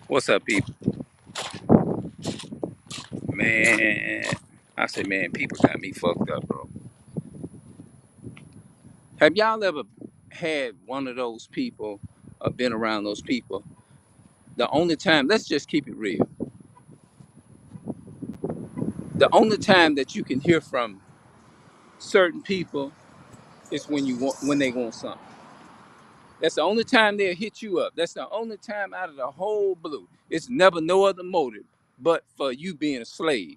What's up, people? Man, I say, man, people got me fucked up, bro. Have y'all ever had one of those people or been around those people? The only time, let's just keep it real. The only time that you can hear from certain people is when they want something. That's the only time they'll hit you up. That's the only time out of the whole blue. It's never no other motive but for you being a slave.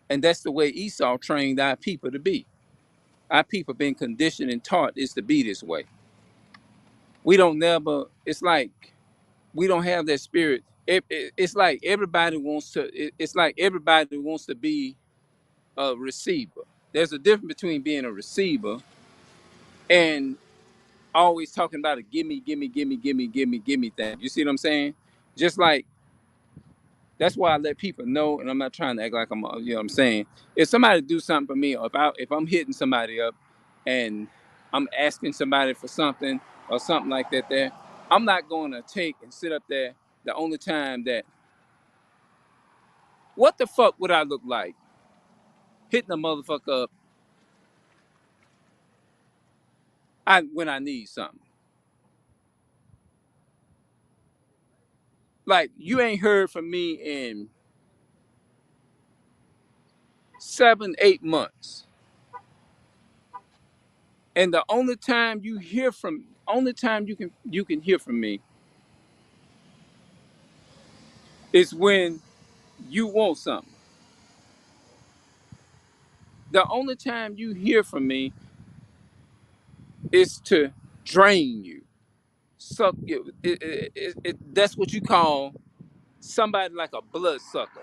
And that's the way Esau trained our people to be. Our people been conditioned and taught is to be this way. We don't never. It's like we don't have that spirit. It's like everybody wants to. It's like everybody wants to be a receiver. There's a difference between being a receiver and always talking about a gimme, gimme, gimme, gimme, gimme, gimme thing. You see what I'm saying? Just like that's why I let people know, and I'm not trying to act like you know what I'm saying. If somebody do something for me, or if I'm hitting somebody up, and I'm asking somebody for something or something like that, there, I'm not going to take and sit up there. The only time that, what the fuck would I look like hitting a motherfucker up, when I need something? Like you ain't heard from me in 7, 8 months, and the only time you hear from, only time you can hear from me is when you want something. The only time you hear from me is to drain you, suck you. That's what you call somebody like a blood sucker.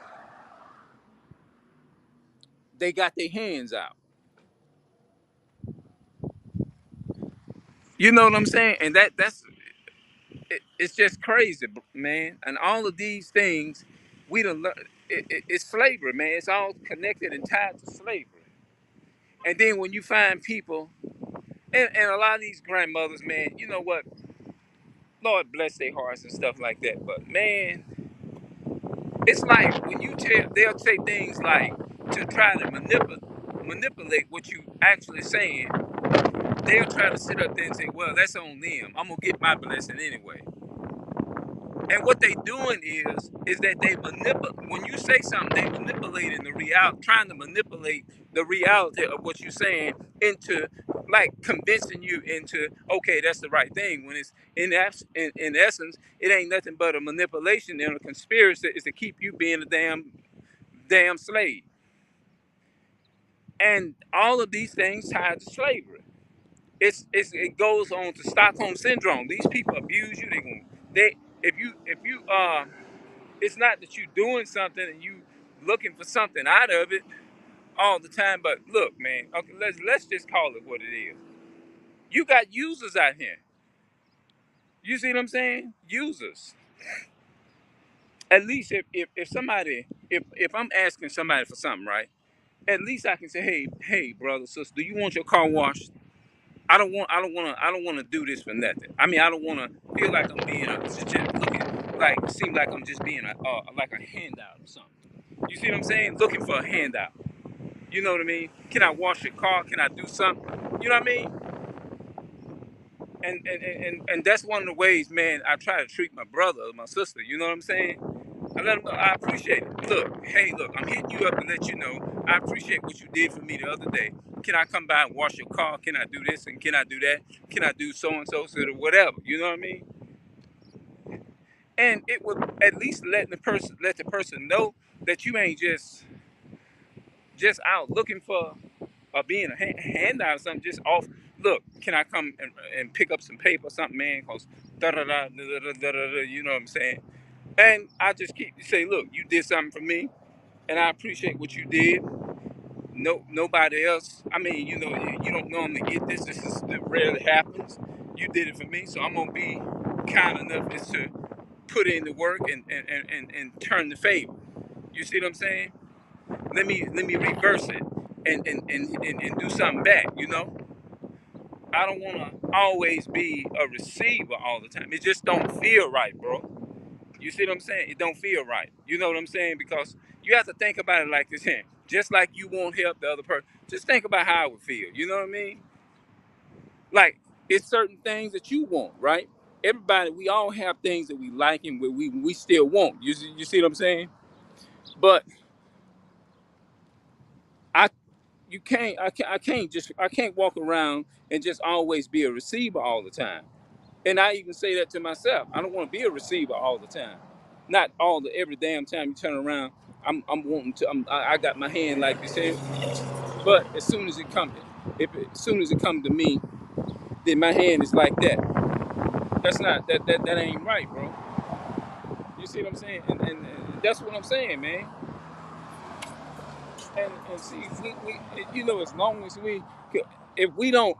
They got their hands out. You know what I'm saying? And it's just crazy, man. And all of these things, we don't learn. It's slavery, man. It's all connected and tied to slavery. And then when you find people, and a lot of these grandmothers, man, you know what? Lord bless their hearts and stuff like that. But man, it's like when you tell, they'll say things like to try to manipulate what you actually saying. They'll try to sit up there and say, "Well, that's on them. I'm gonna get my blessing anyway." And what they doing is that they manipulate. When you say something, they manipulating the reality, trying to manipulate the reality of what you're saying into, like, convincing you into, okay, that's the right thing. When it's in essence, it ain't nothing but a manipulation and a conspiracy is to keep you being a damn slave. And all of these things tied to slavery. It goes on to Stockholm syndrome. These people abuse you. They if you it's not that you doing something and you looking for something out of it all the time. But look, man, okay, let's just call it what it is. You got users out here. You see what I'm saying? Users. At least if somebody, if I'm asking somebody for something, right? At least I can say, hey, brother, sister, do you want your car washed? I don't want to do this for nothing. I mean, I don't want to feel like I'm being just looking like, seem like I'm just being like a handout or something. You see what I'm saying? Looking for a handout. You know what I mean? Can I wash your car? Can I do something? You know what I mean? And that's one of the ways, man, I try to treat my brother or my sister. You know what I'm saying? I let them know I appreciate it. Look, hey, look, I'm hitting you up to let you know I appreciate what you did for me the other day. Can I come by and wash your car? Can I do this and can I do that? Can I do so and so, or whatever? You know what I mean? And it would at least let the person know that you ain't just out looking for or being a handout or something. Just off. Look, can I come and pick up some paper or something, man? Cause da da da da da da da. You know what I'm saying? And I just keep say, look, you did something for me, and I appreciate what you did. No, nobody else. I mean, you don't normally get this. This rarely happens. You did it for me, so I'm gonna be kind enough as to put in the work and turn the favor. You see what I'm saying? Let me reverse it and do something back. You know. I don't want to always be a receiver all the time. It just don't feel right, bro. You see what I'm saying? It don't feel right. You know what I'm saying? Because you have to think about it like this here. Just like you won't help the other person, just think about how it would feel. You know what I mean? Like, it's certain things that you want, right? Everybody, we all have things that we like and we still want. You see what I'm saying? But I I can't walk around and just always be a receiver all the time. And I even say that to myself. I don't want to be a receiver all the time. Not all the every damn time you turn around. I'm wanting to. I got my hand like this here. But as soon as it comes, as soon as it comes to me, then my hand is like that. That's not that ain't right, bro. You see what I'm saying? And that's what I'm saying, man. And see, you know, as long as if we don't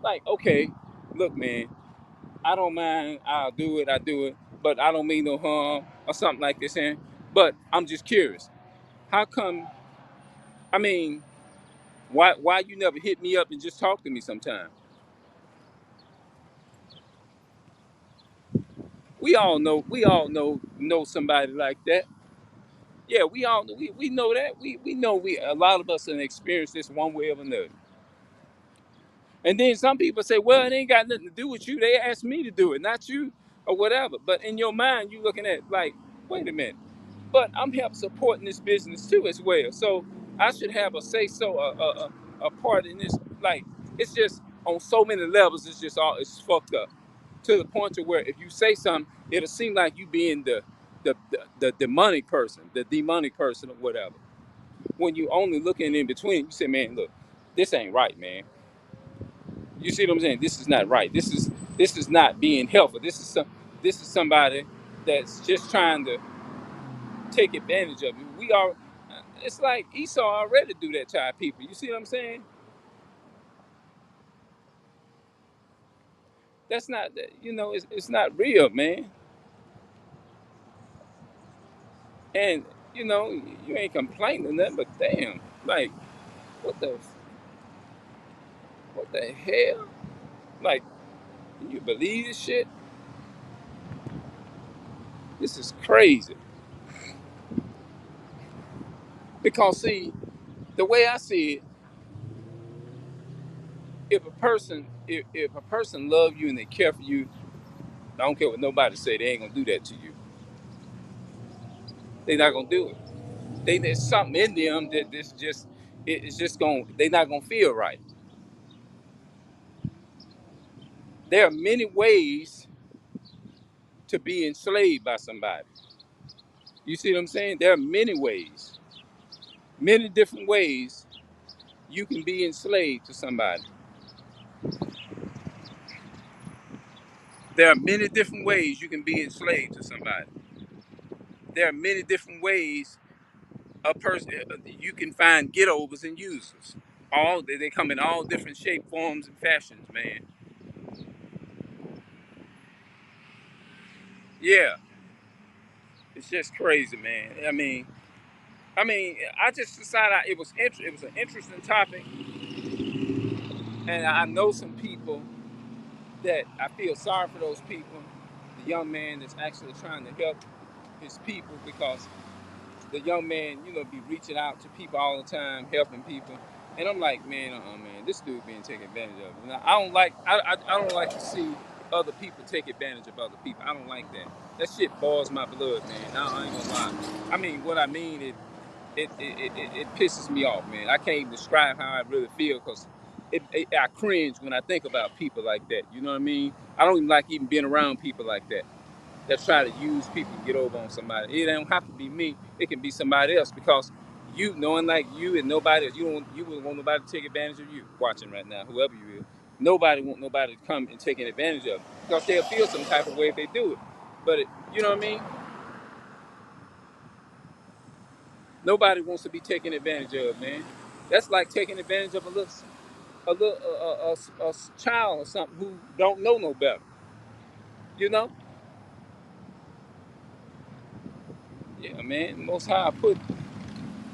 like, okay, look, man, I don't mind. I'll do it. I do it. But I don't mean no harm or something like this. And but I'm just curious. How come? I mean, why you never hit me up and just talk to me sometime? We all know somebody like that. Yeah, we know that. We know we a lot of us have experienced this one way or another. And then some people say, well, it ain't got nothing to do with you. They asked me to do it, not you or whatever. But in your mind, you looking at like, wait a minute. But I'm help supporting this business too as well. So I should have a say so, a part in this. Like, it's just on so many levels, it's fucked up to the point to where if you say something, it'll seem like you being the demonic person or whatever. When you only looking in between, you say, man, look, this ain't right, man. You see what I'm saying? This is not right. This is not being helpful. This is somebody that's just trying to take advantage of you. We are. It's like Esau already do that to our people. You see what I'm saying? That's not. You know, it's not real, man. And you know, you ain't complaining or nothing, but damn, like what the what the hell? Like, can you believe this shit? This is crazy. Because see, the way I see it, if a person love you and they care for you, I don't care what nobody say, they ain't gonna do that to you. They not gonna do it. There's something in them that this just it's just going they not gonna feel right. There are many ways to be enslaved by somebody. You see what I'm saying? There are many ways, many different ways you can be enslaved to somebody. There are many different ways you can be enslaved to somebody. There are many different ways a person you can find get overs and users. All they come in all different shape, forms, and fashions, man. Yeah, it's just crazy, man. I just decided it was an interesting topic, and I know some people that I feel sorry for those people. The young man that's actually trying to help his people because the young man, you know, be reaching out to people all the time, helping people, and I'm like, man, man, this dude being taken advantage of. And I don't like to see other people take advantage of other people. I don't like that. That shit boils my blood, man. I ain't gonna lie. I mean, what I mean is it pisses me off, man. I can't even describe how I really feel because I cringe when I think about people like that. You know what I mean? I don't even like even being around people like that try to use people to get over on somebody. It don't have to be me. It can be somebody else because you knowing like you and nobody else, you wouldn't want nobody to take advantage of you watching right now, whoever you is. Nobody want nobody to come and take advantage of them because they'll feel some type of way if they do it. But you know what I mean? Nobody wants to be taken advantage of, man. That's like taking advantage of a child or something who don't know no better. You know? Yeah, man. Most High put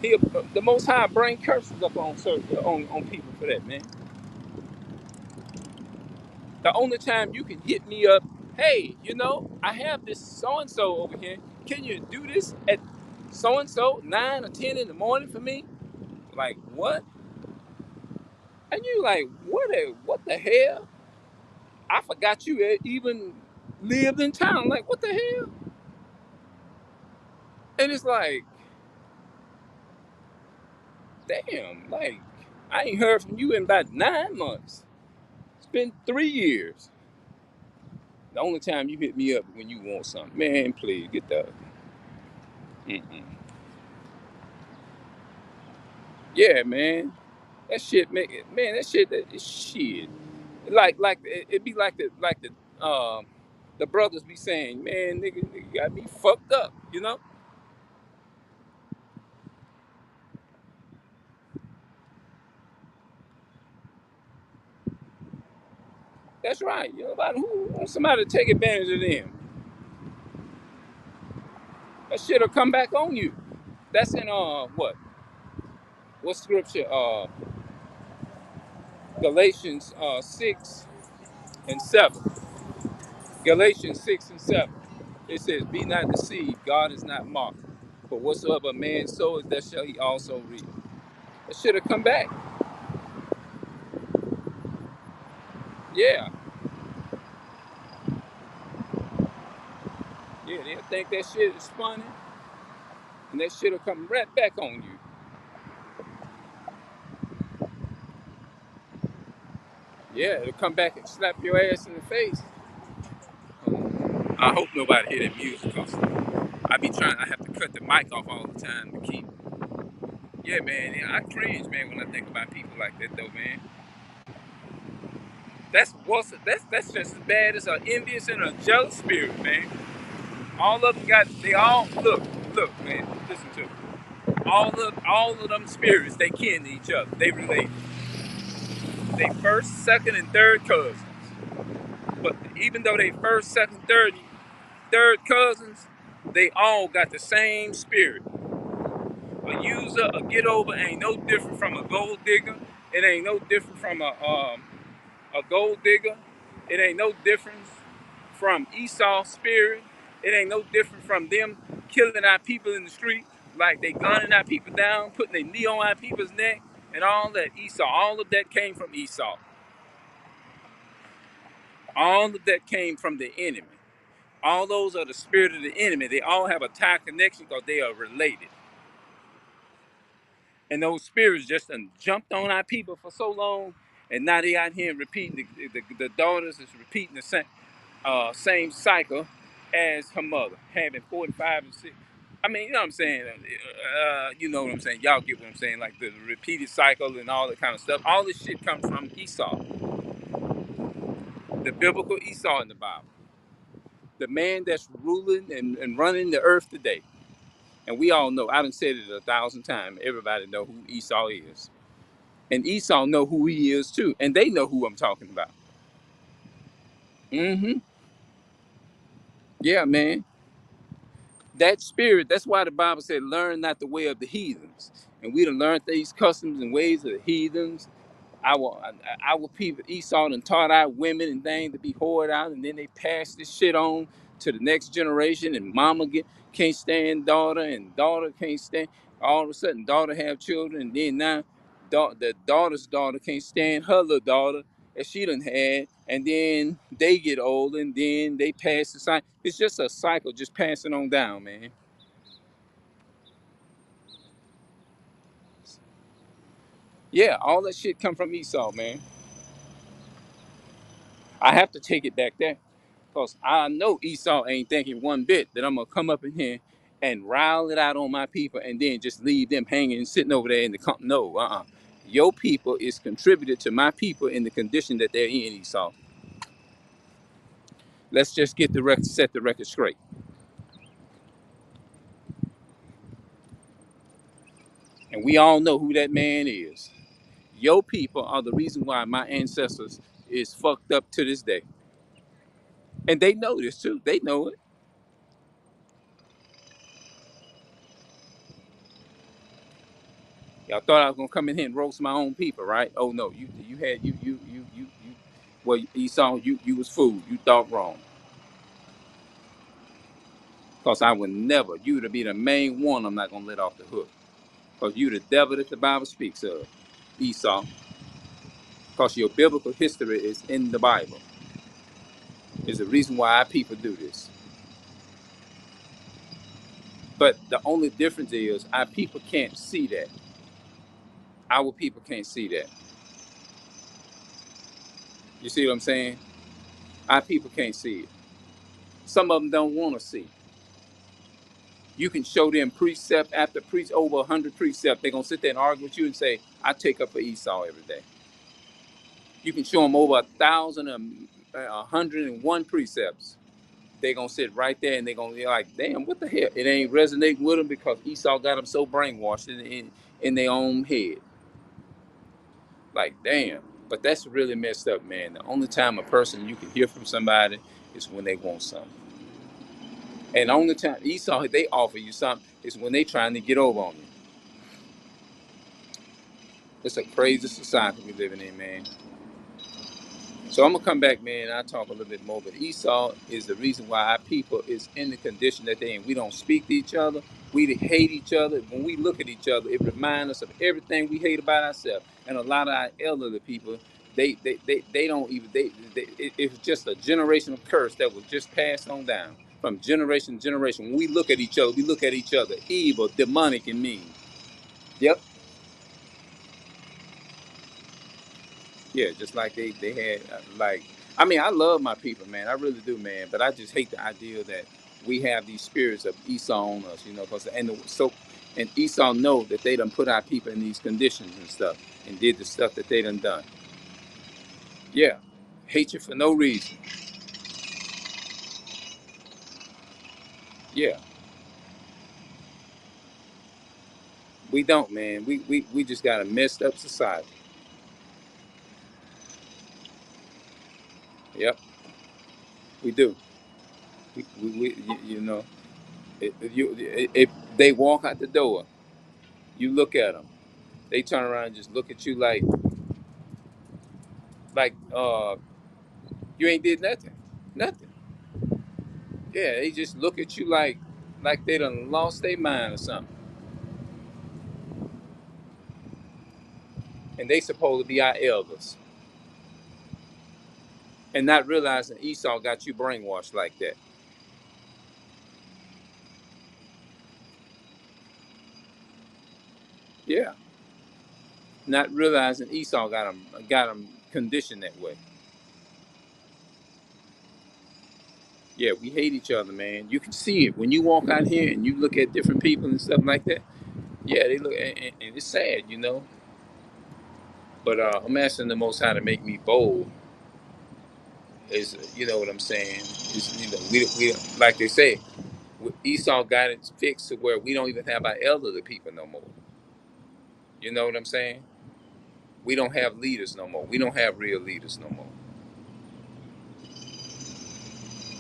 he the Most High bring curses up on certain on people for that, man. The only time you can hit me up, hey, you know, I have this so and so over here. Can you do this at so and so 9 or 10 in the morning for me? Like what? And you like what the hell? I forgot you even lived in town. Like what the hell? And it's like, damn, like I ain't heard from you in about 9 months. It's been 3 years. The only time you hit me up when you want something, man. Please get the. Mm-mm. Yeah, man. That shit, man. That shit, that shit. Like it be the brothers be saying, man, nigga got me fucked up. You know. That's right. You know, about who wants somebody to take advantage of them? That shit'll come back on you. That's in what scripture? Galatians 6 and 7. Galatians 6 and 7. It says, "Be not deceived. God is not mocked. For whatsoever a man soweth, that shall he also reap." That shit'll come back. Yeah, yeah. They'll think that shit is funny, and that shit'll come right back on you. Yeah, it'll come back and slap your ass in the face. I hope nobody hear that music, cause I be trying. I have to cut the mic off all the time to keep. Yeah, man. Yeah, I cringe, man, when I think about people like that, though, man. That's just as bad as an envious and a jealous spirit, man. All of them they all look, man. Listen to me. All of them spirits, they kin to each other. They relate. They first, second, and third cousins. But even though they first, second, third cousins, they all got the same spirit. A user, a get over ain't no different from a gold digger. It ain't no different from a gold digger. It ain't no difference from Esau's spirit. It ain't no different from them killing our people in the street, like they gunning our people down, putting their knee on our people's neck, and all that. Esau, all of that came from Esau. All of that came from the enemy. All those are the spirit of the enemy. They all have a tight connection because they are related. And those spirits just done jumped on our people for so long, and now they out here repeating the daughters is repeating the same cycle as her mother, having 45 and 6. I mean, you know what I'm saying? You know what I'm saying? Y'all get what I'm saying? Like the repeated cycle and all that kind of stuff. All this shit comes from Esau, the biblical Esau in the Bible, the man that's ruling and running the earth today. And we all know. I done said it 1,000 times. Everybody know who Esau is, and Esau know who he is too, and they know who I'm talking about. Mm-hmm. Yeah, man. That spirit, that's why the Bible said, learn not the way of the heathens. And we done learned these customs and ways of the heathens. Our people, Esau, and taught our women and things to be whored out, and then they pass this shit on to the next generation, and can't stand daughter, and daughter can't stand. All of a sudden, daughter have children, and then now the daughter's daughter can't stand her little daughter that she done had, and then they get old, and then they pass the cycle. It's just a cycle, just passing on down, man. Yeah, all that shit come from Esau, man. I have to take it back there. Because I know Esau ain't thinking one bit that I'm going to come up in here and rile it out on my people and then just leave them hanging and sitting over there in the No, Your people is contributed to my people in the condition that they're in, Esau. Let's just get the record, set the record straight. And we all know who that man is. Your people are the reason why my ancestors is fucked up to this day. And they know this too. They know it. Y'all thought I was gonna come in here and roast my own people, right? Oh no, you had you. Well, Esau, you was fooled. You thought wrong. Because I would never, you to be the main one I'm not going to let off the hook. Because you the devil that the Bible speaks of, Esau. Because your biblical history is in the Bible. Is the reason why our people do this. But the only difference is our people can't see that. Our people can't see that. You see what I'm saying? Our people can't see it. Some of them don't want to see. You can show them precept after precept, over 100 precepts. They're going to sit there and argue with you and say, I take up for Esau every day. You can show them over 1,101 precepts. They're going to sit right there and they're going to be like, damn, what the hell? It ain't resonating with them because Esau got them so brainwashed in their own head. Like, damn. But that's really messed up, man. The only time a person you can hear from somebody is when they want something. And the only time Esau, they offer you something is when they trying to get over on you. It's a crazy society we living in, man. So I'm gonna come back, man. I'll talk a little bit more. But Esau is the reason why our people is in the condition that they're in. We don't speak to each other. We hate each other. When we look at each other, it reminds us of everything we hate about ourselves. And a lot of our elderly people, they don't even it's just a generational curse that was just passed on down from generation to generation. When we look at each other, we look at each other evil, demonic, and mean. Yep. Yeah, just like they had like I mean I love my people, man. I really do, man. But I just hate the idea that we have these spirits of Esau on us, you know, because and Esau know that they done put our people in these conditions and stuff and did the stuff that they done. Yeah, hate you for no reason. Yeah, we don't, man. We just got a messed up society. Yep, we do. You know, if they walk out the door, you look at them. They turn around and just look at you like you ain't did nothing. Nothing. Yeah, they just look at you like they done lost their mind or something. And they supposed to be our elders. And not realizing Esau got you brainwashed like that. Yeah. Not realizing Esau got him conditioned that way. Yeah, we hate each other, man. You can see it when you walk out here and you look at different people and stuff like that. Yeah, they look and it's sad, you know. But I'm asking the Most High to make me bold. Is you know what I'm saying? Is you know we like they say Esau got it fixed to where we don't even have our elderly people no more. You know what I'm saying? We don't have leaders no more. We don't have real leaders no more.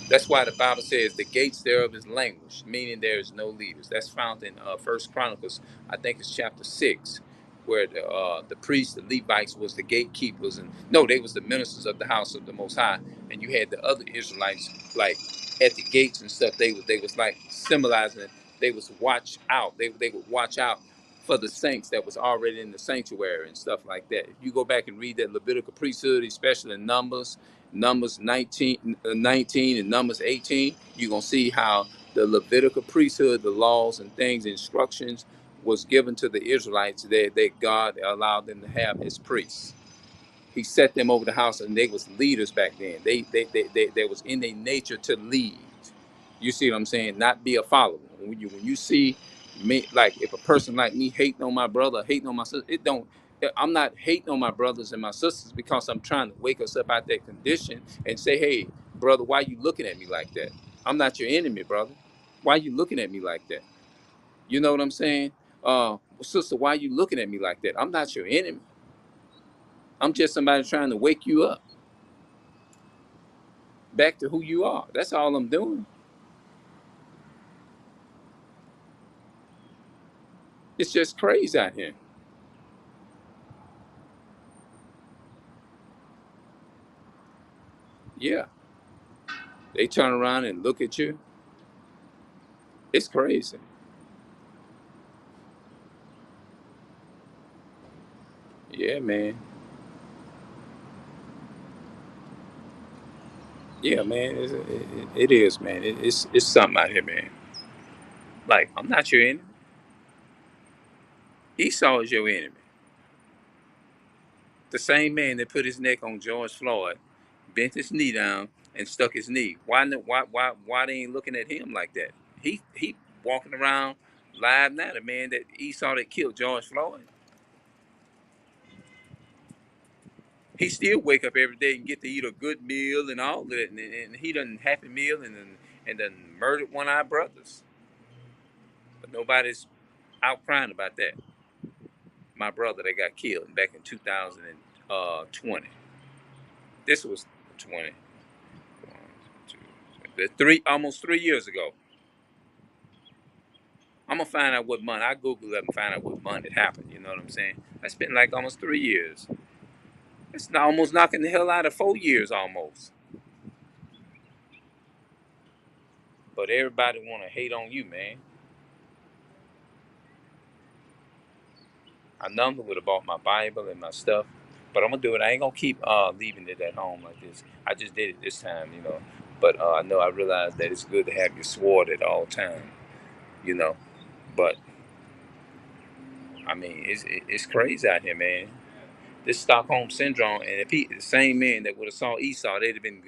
That's why the Bible says the gates thereof is languished, meaning there is no leaders. That's found in First Chronicles, I think it's chapter 6, where the priests, the Levites, was the gatekeepers, and no, they was the ministers of the house of the Most High, and you had the other Israelites like at the gates and stuff. They was like symbolizing that they was watch out. They would watch out for the saints that was already in the sanctuary and stuff like that. If you go back and read that Levitical priesthood, especially in Numbers 19 and Numbers 18, you're going to see how the Levitical priesthood, the laws and things, instructions was given to the Israelites that God allowed them to have as priests. He set them over the house, and they was leaders back then. They was in their nature to lead. You see what I'm saying? Not be a follower. When you see me, like if a person like me hating on my brother, hating on my sister, it don't. I'm not hating on my brothers and my sisters because I'm trying to wake us up out that condition and say, hey, brother, why you looking at me like that? I'm not your enemy, brother. Why you looking at me like that? You know what I'm saying? Sister, why you looking at me like that? I'm not your enemy. I'm just somebody trying to wake you up back to who you are. That's all I'm doing. It's just crazy out here. Yeah, they turn around and look at you. It's crazy. Yeah, man. Yeah, man. It is, man. It's something out here, man. Like, I'm not your enemy. Esau is your enemy. The same man that put his neck on George Floyd, bent his knee down and stuck his knee. Why they ain't looking at him like that? He walking around live now, the man that Esau that killed George Floyd. He still wake up every day and get to eat a good meal and all that, and he done happy meal and then murdered one of our brothers. But nobody's out crying about that. My brother that got killed back in 2020. This was 20. Almost 3 years ago. I'm gonna find out what month. I Google up and find out what month it happened. You know what I'm saying? That's been like almost 3 years. It's almost knocking the hell out of 4 years almost. But everybody wanna hate on you, man. I normally would have bought my Bible and my stuff, but I'm gonna do it. I ain't gonna keep leaving it at home like this. I just did it this time, you know. But I know I realized that it's good to have your sword at all time, you know. But I mean, it's crazy out here, man. This Stockholm syndrome, and if the same man that would have saw Esau, they'd have been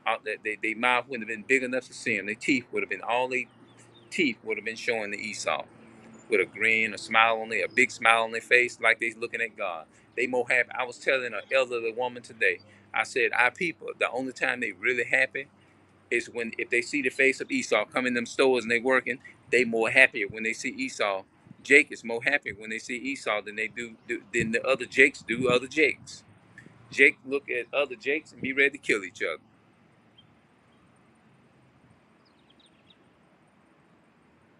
out. They mouth wouldn't have been big enough to see him. Their teeth would have been all they teeth would have been showing the Esau with a grin, a smile on a big smile on their face, like they looking at God. They more happy. I was telling an elderly woman today. I said, our people, the only time they really happy is when if they see the face of Esau come in them stores and they working, they more happier when they see Esau. Jake is more happy when they see Esau than they than the other Jakes do other Jakes. Jake look at other Jakes and be ready to kill each other.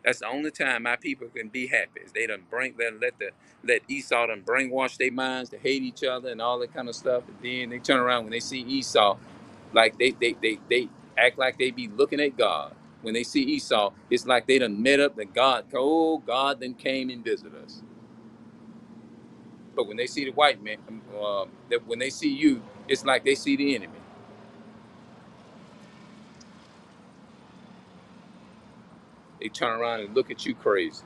That's the only time my people can be happy. Is they done let Esau done brainwash their minds to hate each other and all that kind of stuff. And then they turn around when they see Esau, like they act like they be looking at God. When they see Esau, it's like they done met up and God, oh God, then came and visited us. But when they see the white man, that when they see you, it's like they see the enemy. They turn around and look at you crazy.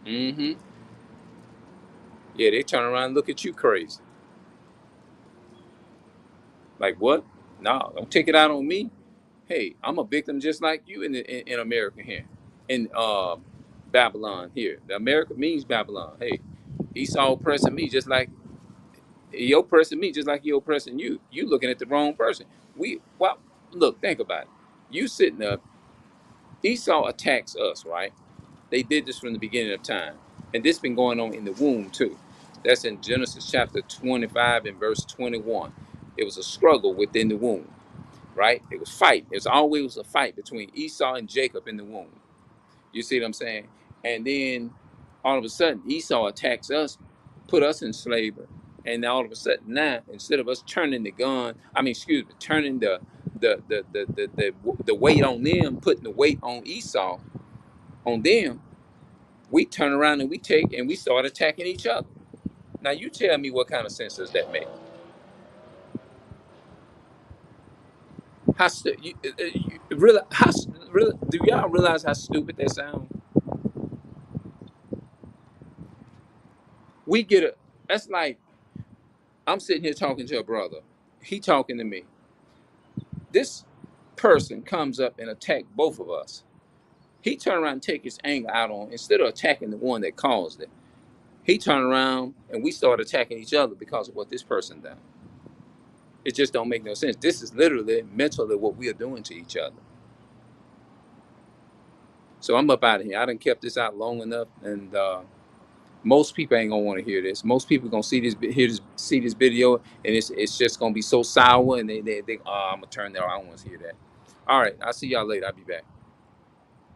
Mm-hmm. Yeah, they turn around and look at you crazy. Like what? No, don't take it out on me. Hey, I'm a victim just like you in America here, in Babylon here. The America means Babylon. Hey, Esau oppressing me just like you're oppressing me, just like you're oppressing you. You looking at the wrong person. Well, look, think about it. You sitting up. Esau attacks us, right? They did this from the beginning of time, and this been going on in the womb too. That's in Genesis chapter 25 and verse 21. It was a struggle within the womb, right? It was fight. It was always a fight between Esau and Jacob in the womb. You see what I'm saying? And then all of a sudden Esau attacks us, put us in slavery, and all of a sudden now instead of us turning the gun, excuse me, turning the weight on them, putting the weight on Esau on them, we turn around and we start attacking each other. Now you tell me what kind of sense does that make? Really, do y'all realize how stupid that sounds? We get a That's like I'm sitting here talking to a brother. He talking to me. This person comes up and attack both of us. He turn around and take his anger out on instead of attacking the one that caused it. He turn around and we start attacking each other because of what this person done. It just don't make no sense. This is literally mentally what we are doing to each other. So I'm up out of here. I done kept this out long enough, and most people ain't gonna want to hear this. Most people gonna see this video, and it's just gonna be so sour, and I'm gonna turn there. I don't want to hear that. All right, I'll see y'all later. I'll be back.